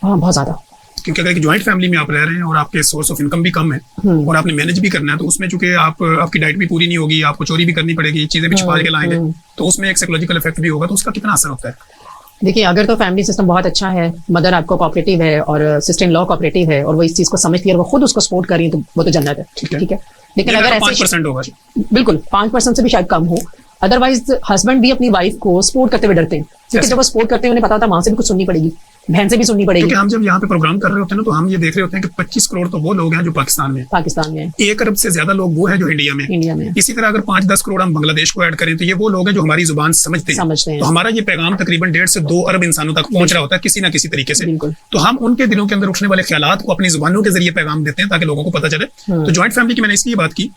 S3: हाँ, बहुत ज्यादा,
S1: क्योंकि अगर एक ज्वाइंट फैमिली में आप रह रहे हैं और आपके सोर्स ऑफ इनकम भी कम है और आपने मैनेज भी करना है, तो उसमें चूंकि आपकी डाइट भी पूरी नहीं होगी, आपको चोरी भी करनी पड़ेगी, चीजें भी छुपा के लाएंगे, तो उसमें एक साइकोलॉजिकल इफेक्ट भी होगा, तो उसका कितना असर होता है?
S3: देखिए, अगर तो फैमिली सिस्टम बहुत अच्छा है, मदर आपको कोऑपरेटिव है और सिस्टर इन लॉ कोऑपरेटिव है और वो इस चीज को समझती है और वो खुद उसको सपोर्ट कर रही है, तो वो तो जन्नत है। ठीक है, लेकिन अगर
S1: 5% होगा,
S3: बिल्कुल 5% से भी शायद कम हो, अदरवाइज हस्बैंड भी अपनी वाइफ को सपोर्ट करते हुए डरते हैं, क्योंकि जब वो सपोर्ट करते हैं उन्हें पता होता है माँ से भी कुछ सुननी पड़ेगी, बहन से भी सुननी पड़ेगी।
S1: क्योंकि हम जब यहाँ पे प्रोग्राम कर रहे होते हैं ना, तो हम ये देख रहे होते हैं कि 25 करोड़ तो वो लोग हैं जो पाकिस्तान में है, 1 अरब से ज्यादा लोग वो है जो इंडिया में है। इसी तरह अगर 5-10 करोड़ हम बांग्लादेश को ऐड करें तो ये वो लोग हैं जो हमारी जुबान समझते हैं। तो हमारा ये पैगाम तकरीबन 1.5 से 2 अरब इंसानों तक पहुंच रहा होता है किसी ना किसी तरीके से। तो हम उनके दिलों के अंदर उठने वाले ख्यालात को अपनी जुबानों के जरिए पैगाम देते हैं ताकि लोगों को पता चले। तो ज्वाइंट फैमिली की मैंने इसलिए बात की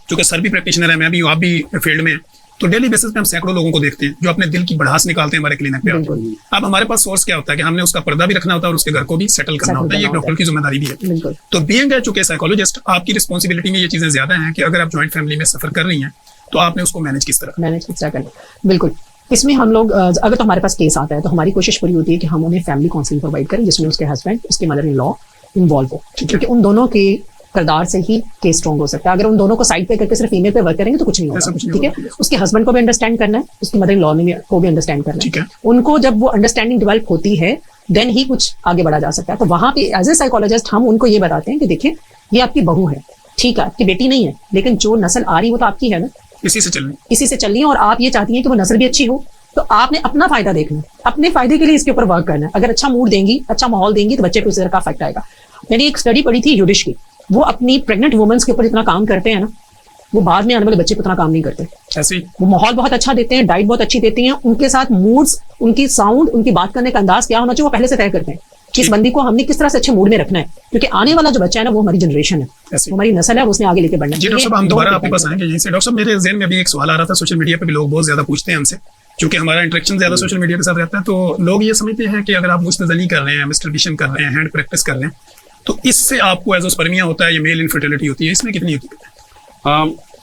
S1: क्योंकि सर भी प्रैक्टिशनर है, मैं भी, आप भी फील्ड में, तो डेली बेसिस पे हम सैकड़ों लोगों को देखते हैं जो अपने दिल की भड़ास निकालते हैं हमारे क्लिनिक पे। अब हमारे पास सोर्स क्या होता है कि हमने उसका पर्दा भी रखना होता है और उसके घर को भी सेटल करना होता है, ये एक डॉक्टर की जिम्मेदारी भी है। तो बीइंग है चूंकि साइकोलॉजिस्ट, आपकी रिस्पॉन्सिबिलिटी में ये चीजें ज्यादा हैं कि अगर आप ज्वाइंट फैमिली में सफर कर रही हैं तो आपने उसको मैनेज किस तरह करना। बिल्कुल, इसमें हम लोग अगर तो हमारे पास केस आता है तो हमारी कोशिश पूरी होती है कि हम उन्हें फैमिली काउंसलिंग प्रोवाइड करें जिसमें उसके हस्बैंड, उसके मदर इन लॉ इन्वॉल्व हो, क्योंकि उन दोनों के
S3: किरदार से ही केस स्ट्रॉन्ग हो सकता है। अगर उन दोनों को साइड पे करके सिर्फ फीमेल पे वर्क करेंगे तो कुछ नहीं
S1: ऐसा कुछ
S3: होगा,
S1: नहीं
S3: ठीक है। उसके हस्बैंड को भी अंडरस्टैंड करना है, उसकी मदर इन लॉ को भी अंडरस्टैंड करना
S1: ठीक है।
S3: उनको जब वो अंडरस्टैंडिंग डेवलप होती है देन ही कुछ आगे बढ़ा जा सकता है। तो वहां पे एज ए साइकोलॉजिस्ट हम उनको ये बताते हैं कि देखिए ये आपकी बहू है, ठीक है, आपकी बेटी नहीं है, लेकिन जो नस्ल आ रही है वो तो आपकी है ना,
S1: इसी से चलनी।
S3: इसी से चलनी है। और आप ये चाहती हैं कि वो नस्ल भी अच्छी हो, तो आपने अपना फायदा देखना है, अपने फायदे के लिए इसके ऊपर वर्क करना है। अगर अच्छा मूड देंगी, अच्छा माहौल देंगी तो बच्चे पे उस तरह का इफेक्ट आएगा। मैंने एक स्टडी पढ़ी थी यूडिश की, वो अपनी प्रेग्नेंट वुमेन्स के ऊपर इतना काम करते हैं ना, वो बाद में आने वाले बच्चे पे उतना काम नहीं करते।
S1: ऐसे ही
S3: वो माहौल बहुत अच्छा देते हैं, डाइट बहुत अच्छी देती हैं, उनके साथ मूड्स, उनकी साउंड, उनकी बात करने का अंदाज क्या होना चाहिए वो पहले से तय करते हैं कि इस बंदी को हमने किस तरह से अच्छे मूड में रखना है, क्योंकि आने वाला जो बच्चा है ना वो हमारी जनरेशन है,
S1: ऐसे ही।
S3: वो हमारी नस्ल है, वो उसने आगे लेके बढ़ना है।
S1: जी
S3: तो
S1: डॉक्टर
S3: ये
S1: साहब, हम
S3: दो
S1: दोबारा
S3: depend
S1: आपके पास
S3: करते हैं।
S1: आएंगे यहीं से। डॉक्टर साहब, मेरे जहन में अभी एक सवाल आ रहा था, सोशल मीडिया पे भी लोग बहुत ज्यादा पूछते हैं हमसे, क्योंकि हमारा इंटरेक्शन ज्यादा सोशल मीडिया के साथ रहता है, तो लोग ये समझते हैं कि अगर आप मुस्तजली कर रहे हैं, मिस्टरबिशन कर रहे हैं, हैंड प्रैक्टिस कर रहे हैं, तो इससे आपको एजोस्पर्मिया होता है, ये मेल इनफर्टिलिटी होती है, इसमें कितनी होती है?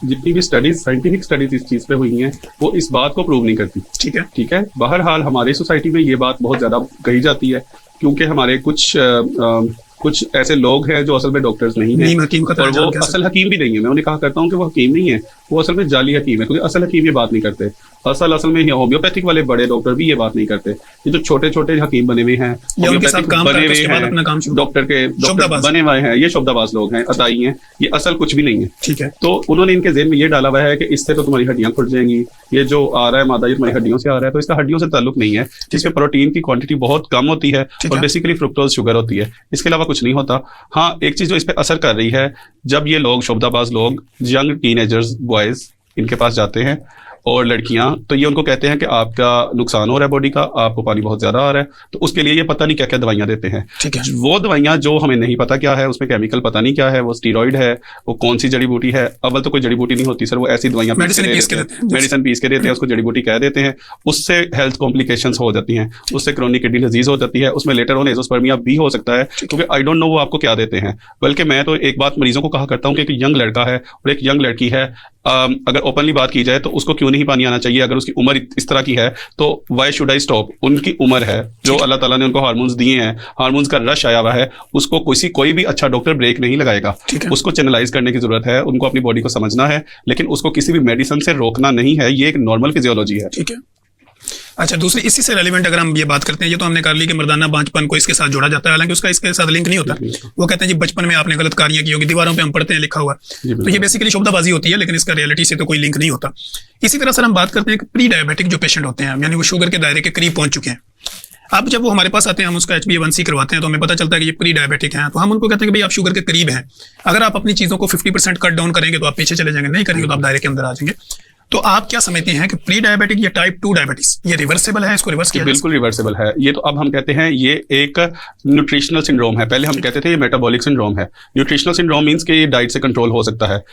S2: जितनी भी स्टडीज, साइंटिफिक स्टडीज इस चीज़ पे हुई हैं वो इस बात को प्रूव नहीं करती।
S1: ठीक है।
S2: ठीक है, बहरहाल हमारे सोसाइटी में ये बात बहुत ज़्यादा कही जाती है, क्योंकि हमारे कुछ ऐसे लोग हैं जो असल में डॉक्टर्स नहीं हैं,
S1: नीम हकीम का
S2: और
S1: दर्जा
S2: वो
S1: कह
S2: असल हकीम भी नहीं है। मैं उन्हें कहा करता हूँ कि वो हकीम नहीं है, वो असल में जाली हकीम है, क्योंकि असल हकीम ये बात नहीं करते। असल में होम्योपैथिक वाले बड़े डॉक्टर भी ये बात नहीं करते। ये जो छोटे छोटे हकीम बने हुए हैं,
S1: या उनके साथ काम
S2: बने
S1: करके
S2: हुए
S1: उसके बाद अपना काम
S2: हैं,
S1: शुरू,
S2: डॉक्टर
S1: शोबदाबाज।
S2: बने हुए हैं, ये शोबदाबाज लोग हैं, अताई हैं, ये असल कुछ भी नहीं है।
S1: ठीक है।
S2: तो उन्होंने इनके ज़हन में ये डाला हुआ है कि इससे तो तुम्हारी हड्डियां खुल जाएंगी, ये जो आ रहा है मादा ये तुम्हारी हड्डियों से आ रहा है, तो इसका हड्डियों से ताल्लुक नहीं है। इसमें प्रोटीन की क्वांटिटी बहुत कम होती है और बेसिकली फ्रुक्टोज शुगर होती है, इसके अलावा कुछ नहीं होता। हाँ, एक चीज़ जो इस पर असर कर रही है, जब ये लोग शोबदाबाज लोग यंग टीनेजर्स बॉयज़ इनके पास जाते हैं और लड़कियां, तो ये उनको कहते हैं कि आपका नुकसान हो रहा है बॉडी का, आपको पानी बहुत ज्यादा आ रहा है, तो उसके लिए ये पता नहीं क्या क्या दवाइयां देते हैं।
S1: ठीक है।
S2: वो दवाइयां जो हमें नहीं पता क्या है, उसमें केमिकल पता नहीं क्या है, वो स्टीरॉइड है, वो कौन सी जड़ी बूटी है। अव्वल तो कोई जड़ी बूटी नहीं होती सर, वो ऐसी दवाइयां
S1: मेडिसिन पीस के देते हैं,
S2: मेडिसिन पीस के देते हैं, उसको जड़ी बूटी कह देते हैं, उससे हेल्थ कॉम्प्लिकेशंस हो जाती हैं, उससे क्रोनिक किडनी डिजीज हो जाती है, उसमें लेटर ऑन एजोस्पर्मिया भी हो सकता है, क्योंकि आई डोंट नो वो आपको क्या देते हैं। बल्कि मैं तो एक बात मरीजों को कहा करता हूँ कि एक यंग लड़का है और एक यंग लड़की है, अगर ओपनली बात की जाए तो उसको क्यों नहीं पानी आना चाहिए? अगर उसकी उम्र इस तरह की है तो व्हाई शुड आई स्टॉप? उनकी उम्र है, जो अल्लाह ताला ने उनको हार्मोन्स दिए हैं, हार्मोन्स का रश आया हुआ है, उसको कोई भी अच्छा डॉक्टर ब्रेक नहीं लगाएगा। उसको चैनलाइज करने की जरूरत है, उनको अपनी बॉडी को समझना है, लेकिन उसको किसी भी मेडिसिन से रोकना नहीं है। ये एक नॉर्मल फिजियोलॉजी है।
S1: ठीक है। अच्छा, दूसरी इसी से रेलिवेंट अगर हम ये बात करते हैं, ये तो हमने कर ली कि मर्दाना बांझपन को इसके साथ जोड़ा जाता है, हालांकि उसका इसके साथ लिंक नहीं होता। वो कहते हैं जी बचपन में आपने गलत कार्य की होगी, दीवारों पे हम पढ़ते हैं लिखा हुआ, तो ये बेसिकली शोबदाबाजी होती है, लेकिन इसका रियलिटी से तो कोई लिंक नहीं होता। इसी तरह सर हम बात करते हैं कि प्री डायबिटिक जो पेशेंट होते हैं, यानी वो शुगर के दायरे के करीब पहुंच चुके हैं, अब जब वो हमारे पास आते हैं, हम उसका HbA1c करवाते हैं, तो हमें पता चलता है कि ये प्री डायबिटिक हैं, तो हम उनको कहते हैं कि भाई आप शुगर के करीब हैं, अगर आप अपनी चीज़ों को 50% कट डाउन करेंगे तो आप पीछे चले जाएंगे, नहीं करेंगे तो आप दायरे के अंदर आ जाएंगे। तो आप क्या समझते हैं कि प्री डायबिटिक या टाइप 2 डायबिटीज ये रिवर्सेबल है, इसको रिवर्स किया जा सकता है?
S2: बिल्कुल रिवर्सेबल है। ये तो अब हम कहते हैं ये एक न्यूट्रिशनल सिंड्रोम है, पहले हम कहते थे ये मेटाबॉलिक सिंड्रोम है। न्यूट्रिशनल सिंड्रोम मींस कि ये डाइट से कंट्रोल हो सकता है।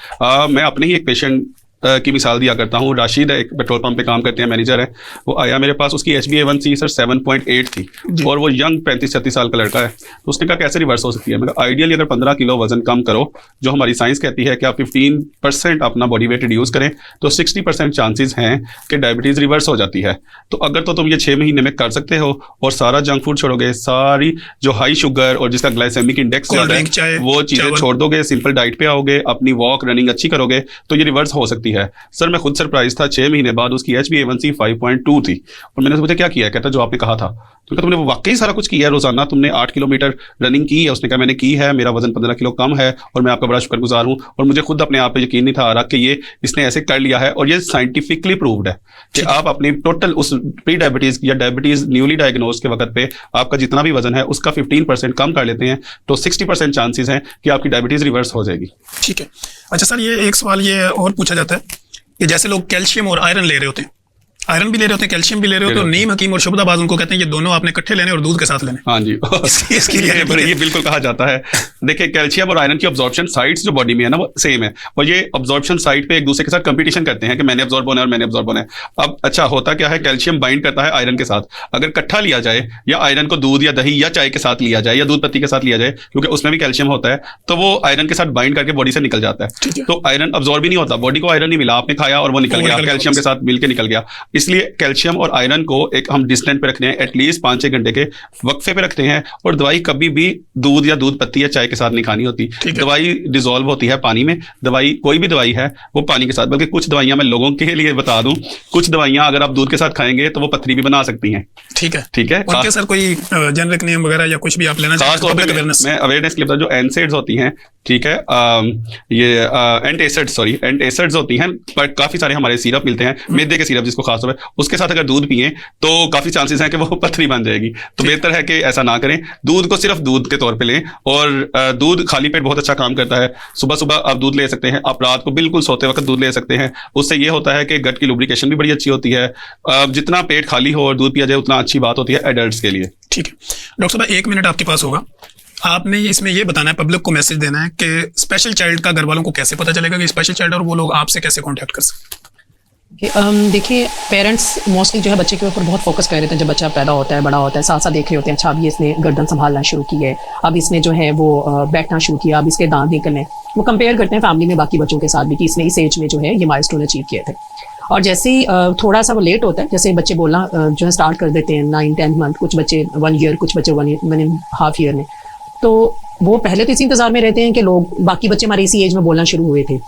S2: मैं अपने ही एक पेशेंट की मिसाल दिया करता हूँ। राशिद एक पेट्रोल पंप पे काम करते हैं, मैनेजर है, वो आया मेरे पास, उसकी HbA1c सर 7.8 थी और वो यंग 35-36 साल का लड़का है। तो उसने कहा कैसे रिवर्स हो सकती है? मैं कहा आइडियली अगर 15 किलो वजन कम करो, जो हमारी साइंस कहती है कि आप 15% अपना बॉडी वेट रिड्यूस करें, तो 60% चांसेस हैं कि डायबिटीज़ रिवर्स हो जाती है। तो अगर तो तुम ये 6 महीने में कर सकते हो और सारा जंक फूड छोड़ोगे, सारी जो हाई शुगर और जिसका ग्लाइसेमिक इंडेक्स है वो चीज़ें छोड़ दोगे, सिंपल डाइट पे आओगे, अपनी वॉक रनिंग अच्छी करोगे, तो ये रिवर्स हो सकती है। सर मैं खुद सरप्राइज था, 6 महीने बाद उसकी HbA1c 5.2 थी और मैंने सोचा क्या किया है? कहता जो आपने कहा था। तो तुमने वाकई सारा कुछ किया है, रोजाना तुमने 8 किलोमीटर रनिंग की है? उसने कहा मैंने की है, मेरा वजन 15 किलो कम है और मैं आपका बड़ा शुक्रगुजार हूँ, और मुझे खुद अपने आप पे यकीन नहीं था आ रहा कि ये इसने ऐसे कर लिया है। और ये साइंटिफिकली प्रूव्ड है कि आप अपनी टोटल उस प्री डायबिटीज या डायबिटीज न्यूली डायग्नोज के वक्त पे आपका जितना भी वजन है उसका 15% कम कर लेते हैं, तो 60% चांसेस हैं कि आपकी डायबिटीज रिवर्स हो जाएगी।
S1: ठीक है। अच्छा सर, ये एक सवाल ये और पूछा जाता है कि जैसे लोग कैल्शियम और आयरन ले रहे होते हैं, आयरन भी ले रहे होते हैं, कैल्शियम भी ले रहे होते हैं, और नीम हकीम और शुबदाबाज उनको कहते हैं ये दोनों आपने इकट्ठे लेने और दूध के साथ लेने।
S2: हाँ जी
S1: इसके लिए
S2: ये बिल्कुल कहा जाता है। देखिए कैल्शियम और आयरन की अब्जॉर्प्शन साइट्स जो बॉडी में है ना वो सेम है, और ये अब्जॉर्प्शन साइट पे एक दूसरे के साथ कंपटीशन करते हैं कि मैंने अब्जॉर्ब होना है और मैंने अब्जॉर्ब होना है। अब अच्छा होता क्या है, कैल्शियम बाइंड करता है आयरन के साथ, अगर इकट्ठा लिया जाए या आयरन को दूध या दही या चाय के साथ लिया जाए या दूध पत्ती के साथ लिया जाए, क्योंकि उसमें भी कैल्शियम होता है, तो वो आयरन के साथ बाइंड करके बॉडी से निकल जाता है। तो आयरन अब्जॉर्ब ही नहीं होता, बॉडी को आयरन नहीं मिला, आपने खाया और वो निकल गया, कैल्शियम के साथ मिलकर निकल गया। इसलिए कैल्शियम और आयरन को एक हम डिस्टेंट पे रखते हैं, एटलीस्ट 5-6 घंटे के वक्फे पे रखते हैं। और दवाई कभी भी दूध या दूध पत्ती या चाय के साथ नहीं खानी होती। दवाई डिजोल्व होती है पानी में। दवाई कोई भी दवाई है वो पानी के साथ, बल्कि कुछ दवाइयां मैं लोगों के लिए बता दूं, कुछ दवाइयां अगर आप दूध के साथ खाएंगे तो वो पथरी भी बना सकती हैं। ठीक है।
S1: और क्या सर कोई जेनरिक नेम वगैरह या कुछ भी आप लेना चाहते हैं?
S2: मैं अवेयरनेस के लिए जो एनसेड्स होती हैं, ठीक है, ये एंटासिड्स होती हैं, पर काफी सारे हमारे सिरप मिलते हैं, मैदे के सिरप जिसको खासतौर पे, उसके साथ अगर दूध पिए तो काफी चांसेस हैं कि वो पथरी बन जाएगी। तो बेहतर है कि ऐसा ना करें, दूध को सिर्फ दूध के तौर पे लें। और दूध खाली पेट बहुत अच्छा काम करता है। सुबह सुबह आप दूध ले सकते हैं, आप रात को बिल्कुल सोते वक्त दूध ले सकते हैं। उससे ये होता है कि गट की लुब्रिकेशन भी बड़ी अच्छी होती है। जितना पेट खाली हो और दूध पिया जाए उतना अच्छी बात होती है एडल्ट्स के लिए।
S1: ठीक है डॉक्टर साहब, 1 मिनट आपके पास होगा। आपने इसमें ये बताना है, पब्लिक को मैसेज देना है कि स्पेशल चाइल्ड का घर वालों को कैसे पता चलेगा कि स्पेशल चाइल्ड, और वो लोग आपसे कैसे कांटेक्ट कर सकते हैं?
S3: देखिए, पेरेंट्स मोस्टली जो है बच्चे के ऊपर बहुत फोकस कर रहे थे। जब बच्चा पैदा होता है, बड़ा होता है, साथ साथ देख रहे होते हैं, अच्छा अभी इसने गर्दन संभालना शुरू की है, अब इसने जो है वो बैठना शुरू किया, अब इसके दांत निकलने। वो कंपेयर करते हैं फैमिली में बाकी बच्चों के साथ भी कि इसने इस एज में जो है ये माइलस्टोन अचीव किए थे। और जैसे ही थोड़ा सा वो लेट होता है, जैसे बच्चे बोलना जो है स्टार्ट कर देते हैं 9-10 मंथ, कुछ बच्चे 1 ईयर, कुछ बच्चे 1.5 ईयर में, तो वो पहले तो इसी इंतजार में रहते हैं कि लोग बाकी बच्चे हमारे इसी एज में बोलना शुरू हुए थे।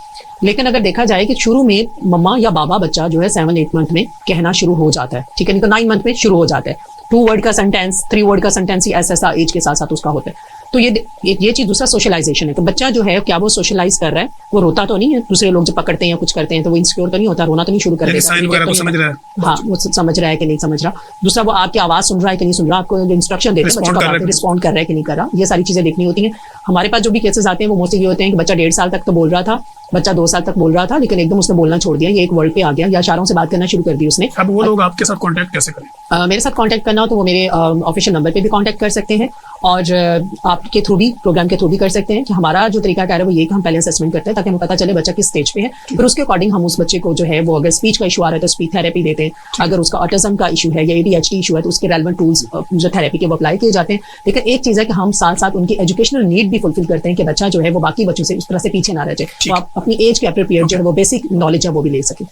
S3: लेकिन अगर देखा जाए कि शुरू में मम्मा या बाबा बच्चा जो है 7-8 मंथ में कहना शुरू हो जाता है, ठीक है, नहीं तो 9 मंथ में शुरू हो जाता है। 2 वर्ड का सेंटेंस, 3 वर्ड का सेंटेंस, ऐसा एज के साथ साथ उसका होता है। तो ये चीज दूसरा सोशलाइजेशन है। तो बच्चा जो है क्या वो सोशलाइज कर रहा है, वो रोता तो नहीं है, दूसरे लोग जब पकड़ते हैं या कुछ करते हैं तो वो इंसिक्योर तो नहीं होता, रोना तो नहीं शुरू कर देता,
S1: समझ रहा है,
S3: हाँ वो समझ रहा है कि नहीं समझ रहा। दूसरा वो आपकी आवाज सुन रहा है कि नहीं सुन रहा, आपको इंस्ट्रक्शन देते हैं बच्चे को रिस्पॉन्ड कर रहा है कि नहीं कर रहा, ये सारी चीजें देखनी होती हैं। हमारे पास जो भी केसेस आते हैं वो मोस्टली ये होते हैं कि बच्चा 1.5 साल तक तो बोल रहा था, बच्चा 2 साल तक बोल रहा था, लेकिन एकदम उसने बोलना छोड़ दिया, ये एक वर्ड पे आ गया या इशारों से बात करना शुरू कर दी उसने।
S1: अब वो लोग आपके साथ कांटेक्ट कैसे करें?
S3: मेरे साथ कांटेक्ट करना हो तो वो मेरे ऑफिशियल नंबर पे भी कांटेक्ट कर सकते हैं, और आपके थ्रू भी, प्रोग्राम के थ्रू भी कर सकते हैं। कि हमारा जो तरीका है वो ये कि हम पहले असेसमेंट करते हैं ताकि हमें पता चले बच्चा किस स्टेज पे है, फिर उसके अकॉर्डिंग हम उस बच्चे को जो है वो, अगर स्पीच का इशू आ रहा है तो स्पीच थेरेपी देते हैं, अगर उसका ऑटिज्म का इशू है या ADHD इशू है तो उसके रेलेवेंट टूल्स जो थेरेपी के वो अप्लाई किए जाते हैं। लेकिन एक चीज़ है कि हम साथ साथ उनकी एजुकेशनल नीड भी फुलफिल करते हैं कि बच्चा जो है वो बाकी बच्चों से उस तरह से पीछे ना रह जाए, तो आप अपनी एज के अप्रोप्रिएट जो है वो बेसिक नॉलेज है वो भी ले सकें।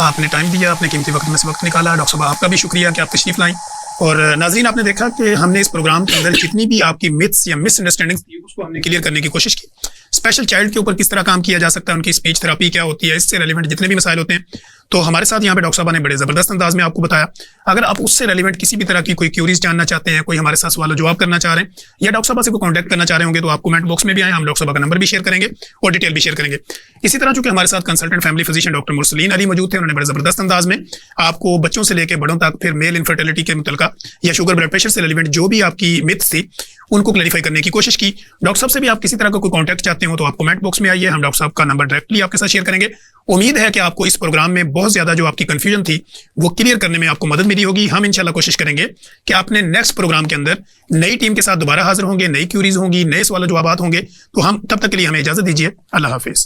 S1: आपने टाइम दिया, आपने कीमती वक्त में से वक्त निकाला, डॉक्टर साहब आपका भी शुक्रिया कि आप तशरीफ लाएं। और नाज़रीन, आपने देखा कि हमने इस प्रोग्राम के अंदर जितनी भी आपकी मिथ्स या मिसअंडरस्टैंडिंग्स थी उसको हमने क्लियर करने की कोशिश की। स्पेशल चाइल्ड के ऊपर किस तरह काम किया जा सकता है, उनकी स्पीच थेरेपी क्या होती है, इससे रेलिवेंट जितने भी मसाइल होते हैं, तो हमारे साथ यहाँ पे डॉक्टर साहब ने बड़े ज़बरदस्त अंदाज में आपको बताया। अगर आप उससे रेलिवेंट किसी भी तरह की कोई क्यूरीज जानना चाहते हैं, कोई हमारे साथ सवाल जवाब करना चाह रहे हैं, या डॉक्टर साहब से कोई कॉन्टैक्ट करना चाह रहे होंगे, तो आप कमेंट बॉक्स में भी आए, हम डॉक्टर साहब का नंबर भी शेयर करेंगे और डिटेल भी शेयर करेंगे। इसी तरह चूंकि हमारे साथ consultant family physician doctor Mursaleen Ali मौजूद थे, उन्होंने बड़े ज़बरदस्त अंदाज में आपको बच्चों से लेकर बड़ों तक, फिर मेल इनफर्टिलिटी के मुतल्लिका या शुगर ब्लड प्रेशर से रेलिवेंट जो भी आपकी मिथ्स थी उनको क्लैरिफाई करने की कोशिश की। डॉक्टर साहब से भी आप किसी तरह का कोई कॉन्टैक्ट चाहते हो तो आप कमेंट बॉक्स में आइए, हम डॉक्टर साहब का नंबर डायरेक्टली आपके साथ शेयर करेंगे। उम्मीद है कि आपको इस प्रोग्राम में बहुत ज्यादा जो आपकी कंफ्यूजन थी वो क्लियर करने में आपको मदद मिली होगी। हम इंशाल्लाह कोशिश करेंगे कि आपने नेक्स्ट प्रोग्राम के अंदर नई टीम के साथ दोबारा हाजिर होंगे, नई क्यूरीज होंगी, नए सवाल जवाब होंगे। तो हम तब तक के लिए हमें इजाजत दीजिए। अल्लाह हाफिज।